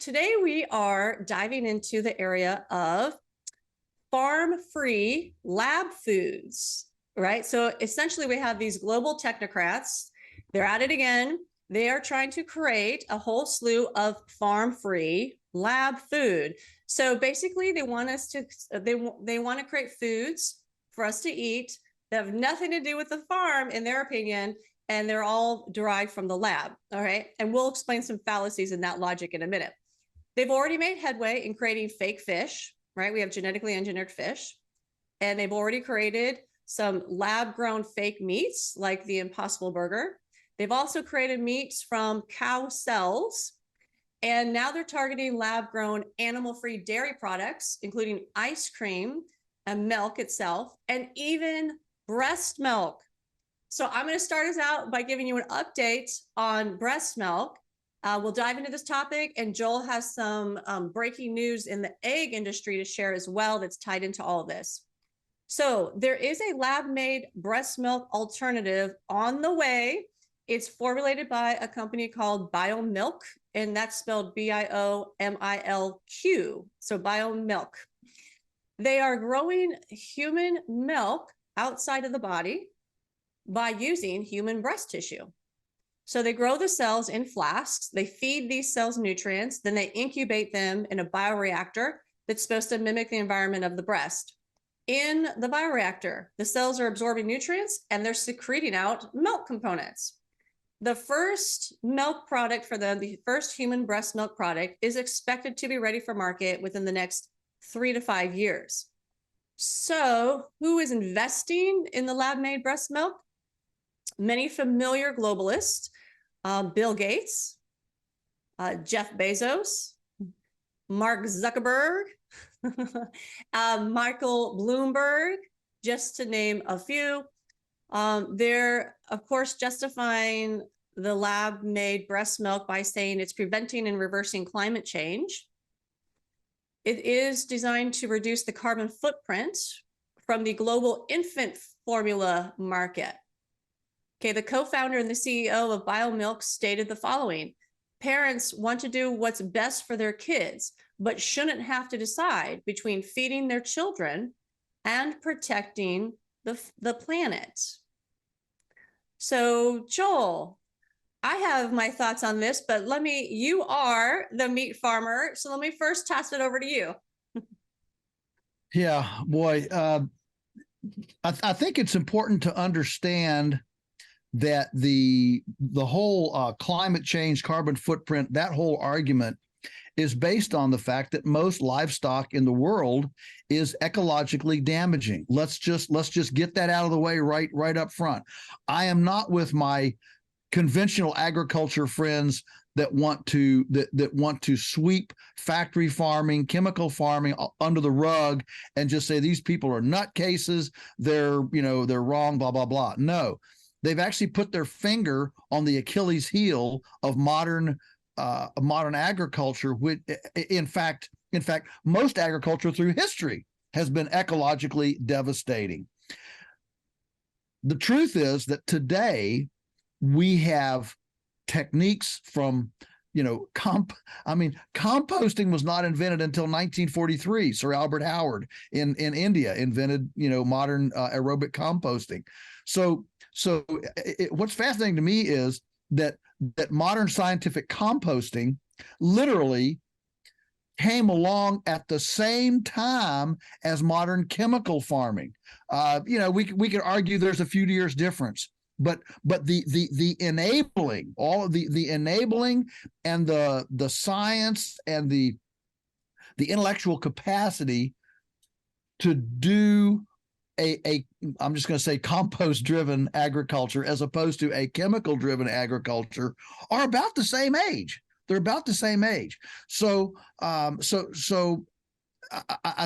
today we are diving into the area of farm-free lab foods, right? So essentially we have these global technocrats. They're at it again. They are trying to create a whole slew of farm-free lab food. So basically they want us to, they want to create foods for us to eat that have nothing to do with the farm, in their opinion, and they're all derived from the lab, all right? And we'll explain some fallacies in that logic in a minute. They've already made headway in creating fake fish, right? We have genetically engineered fish, and they've already created some lab-grown fake meats like the Impossible Burger. They've also created meats from cow cells, and now they're targeting lab-grown animal-free dairy products, including ice cream and milk itself, and even breast milk. So I'm going to start us out by giving you an update on breast milk. We'll dive into this topic, and Joel has some breaking news in the egg industry to share as well that's tied into all of this. So there is a lab-made breast milk alternative on the way. It's formulated by a company called BioMilk, and that's spelled B-I-O-M-I-L-Q, so BioMilk. They are growing human milk outside of the body by using human breast tissue. So they grow the cells in flasks, they feed these cells nutrients, then they incubate them in a bioreactor that's supposed to mimic the environment of the breast. In the bioreactor, the cells are absorbing nutrients and they're secreting out milk components. The first milk product for the first human breast milk product is expected to be ready for market within the next 3 to 5 years. So who is investing in the lab-made breast milk? Many familiar globalists, Bill Gates, Jeff Bezos, Mark Zuckerberg, Michael Bloomberg, just to name a few. They're, of course, justifying the lab-made breast milk by saying it's preventing and reversing climate change. It is designed to reduce the carbon footprint from the global infant formula market. Okay, the co-founder and the CEO of BioMilk stated the following: parents want to do what's best for their kids, but shouldn't have to decide between feeding their children and protecting the planet. So Joel, I have my thoughts on this, but you are the meat farmer, so let me first toss it over to you. Yeah, boy, I think it's important to understand that the whole climate change, carbon footprint, that whole argument is based on the fact that most livestock in the world is ecologically damaging. Let's just get that out of the way right up front. I am not with my conventional agriculture friends that want to sweep factory farming, chemical farming under the rug and just say these people are nutcases, they're wrong, blah blah blah. No. They've actually put their finger on the Achilles heel of modern agriculture, which, in fact, most agriculture through history has been ecologically devastating. The truth is that today we have techniques from, composting was not invented until 1943. Sir Albert Howard in India invented, modern aerobic composting. So what's fascinating to me is that modern scientific composting literally came along at the same time as modern chemical farming. We could argue there's a few years difference, but the enabling, all of the enabling and the science and the intellectual capacity to do I'm just going to say compost-driven agriculture as opposed to a chemical-driven agriculture are about the same age. They're about the same age. So I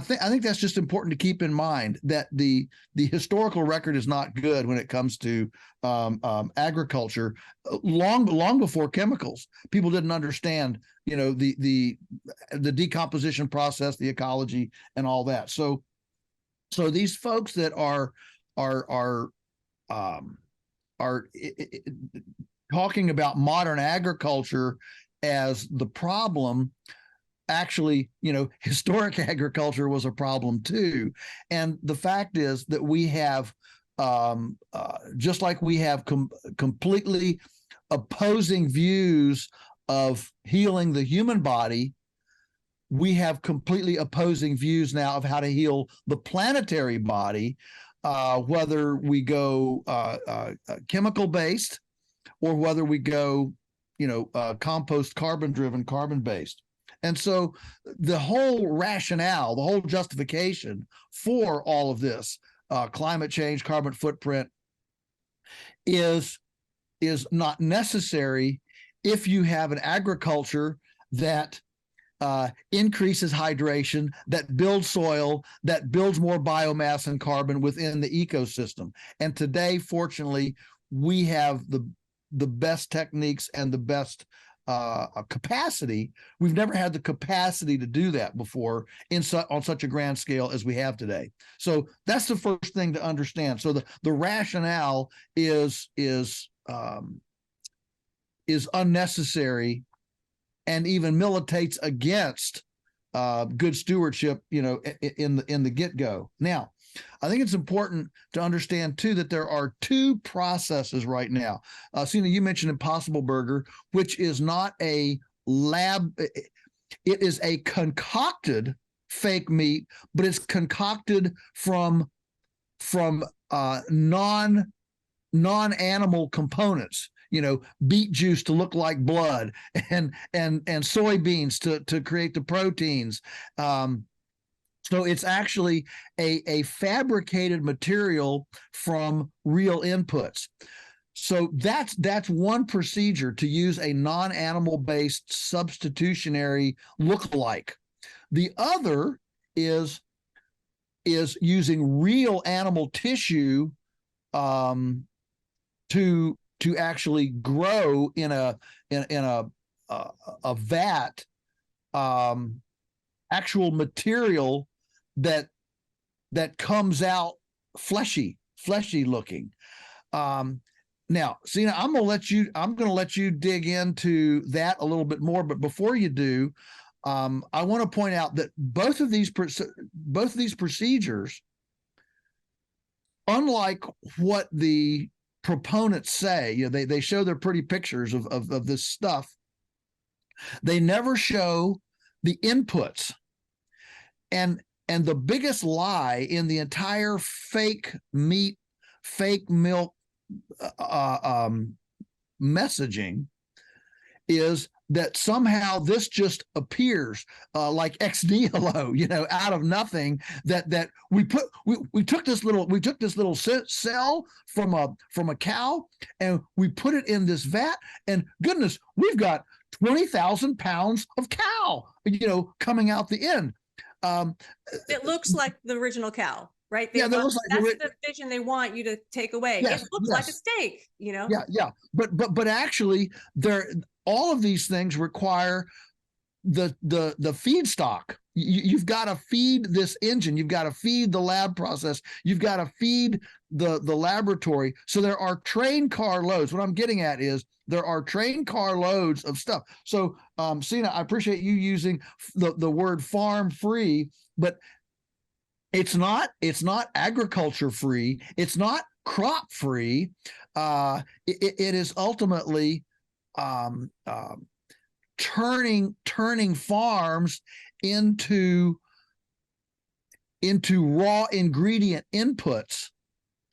think that's just important to keep in mind, that the historical record is not good when it comes to agriculture. Long before chemicals, people didn't understand, the decomposition process, the ecology, and all that. So these folks that are talking about modern agriculture as the problem, actually, historic agriculture was a problem too. And the fact is that we have, just like we have completely opposing views of healing the human body, we have completely opposing views now of how to heal the planetary body, whether we go chemical based or whether we go, compost carbon based. And so the whole rationale, the whole justification for all of this, climate change, carbon footprint, is not necessary if you have an agriculture that increases hydration, that builds soil, that builds more biomass and carbon within the ecosystem. And today, fortunately, we have the best techniques and the best capacity. We've never had the capacity to do that before on such a grand scale as we have today. So that's the first thing to understand. So the rationale is unnecessary and even militates against good stewardship, in the get-go. Now, I think it's important to understand too that there are two processes right now. Sina, you mentioned Impossible Burger, which is not a lab. It is a concocted fake meat, but it's concocted from non-animal components. Beet juice to look like blood, and soybeans to create the proteins. So it's actually a fabricated material from real inputs. So that's one procedure, to use a non-animal based substitutionary lookalike. The other is using real animal tissue to actually grow in a vat actual material that comes out fleshy looking. Now, Sina, I'm going to let you dig into that a little bit more. But before you do, I want to point out that both of these procedures, unlike what the proponents say, they show their pretty pictures of this stuff, they never show the inputs. And the biggest lie in the entire fake meat, fake milk messaging is that somehow this just appears like ex nihilo, out of nothing. That we took this little cell from a cow and we put it in this vat, and goodness, we've got 20,000 pounds of cow, coming out the end. It looks like the original cow, right? That's the vision they want you to take away. Yes, it looks like a steak, Yeah. But actually, all of these things require the feedstock. You've got to feed this engine. You've got to feed the lab process. You've got to feed the laboratory. So there are train car loads. What I'm getting at is there are train car loads of stuff. So, Sina, I appreciate you using the word farm free, but it's not agriculture free. It's not crop free. It is ultimately turning farms into raw ingredient inputs